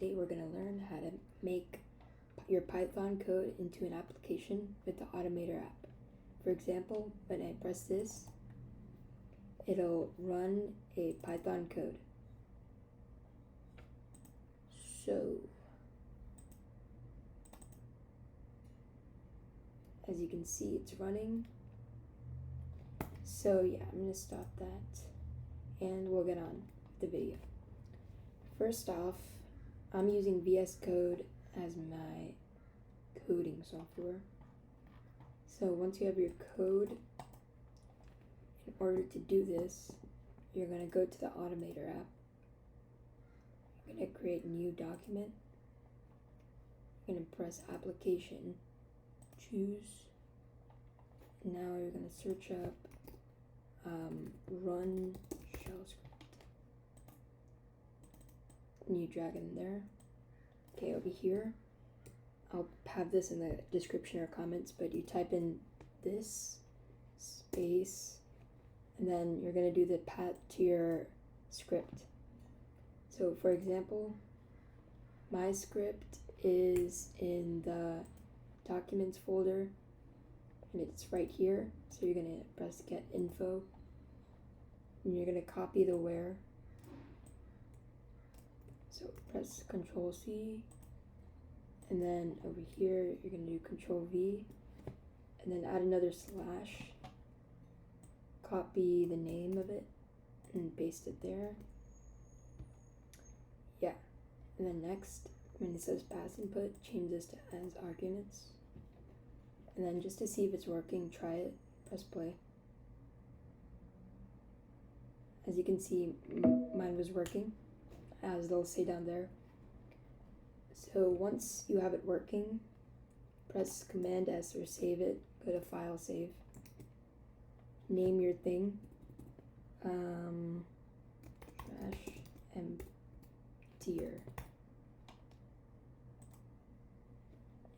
Today we're going to learn how to make your Python code into an application with the Automator app. For example, when I press this, it'll run a Python code. So, as you can see, it's running. So yeah, I'm going to stop that and we'll get on with the video. First off, I'm using VS Code as my coding software. So once you have your code, in order to do this, you're going to go to the Automator app. You're going to create a new document. You're going to press Application, choose. Now you're going to search up run shell script. And you drag it in there. Okay, over here, I'll have this in the description or comments, but you type in this space, and then you're going to do the path to your script. So for example, my script is in the documents folder, and it's right here. So you're going to press get info, and you're going to copy the where. So press Control C, and then over here you're going to do Control V, and then add another slash, copy the name of it, and paste it there. Yeah, and then next, when it says pass input, change this to as arguments. And then just to see if it's working, try it, press play. As you can see, mine was working, as they'll say down there. So once you have it working, press Command S or save it, go to File, Save. Name your thing, trash emptier.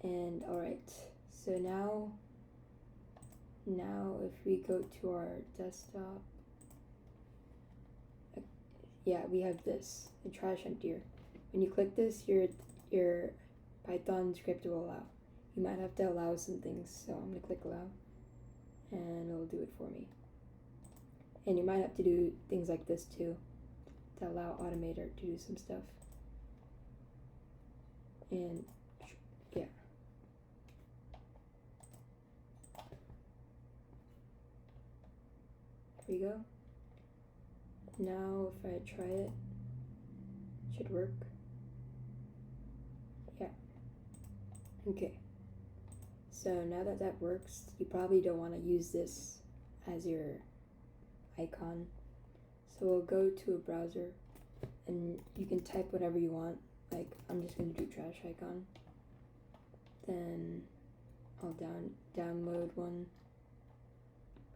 And alright, so now if we go to our desktop, yeah, we have this, the trash emptier. When you click this, your Python script will allow. You might have to allow some things, so I'm going to click allow, and it'll do it for me. And you might have to do things like this too, to allow Automator to do some stuff. And yeah. Here we go. Now if I try it, it should work. Yeah. Okay. So now that that works, you probably don't want to use this as your icon. So we'll go to a browser and you can type whatever you want. Like I'm just going to do trash icon. Then I'll download one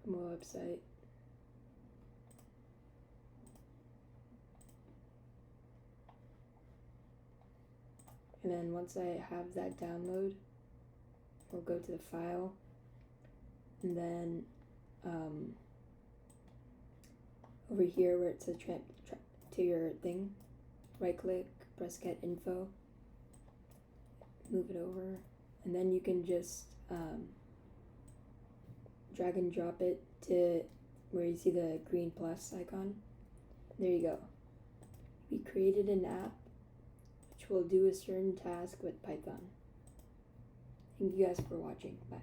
from a website. And then once I have that download, we'll go to the file, and then over here where it says to your thing, right click, press get info, move it over, and then you can just drag and drop it to where you see the green plus icon. There you go. We created an app which will do a certain task with Python. Thank you guys for watching. Bye.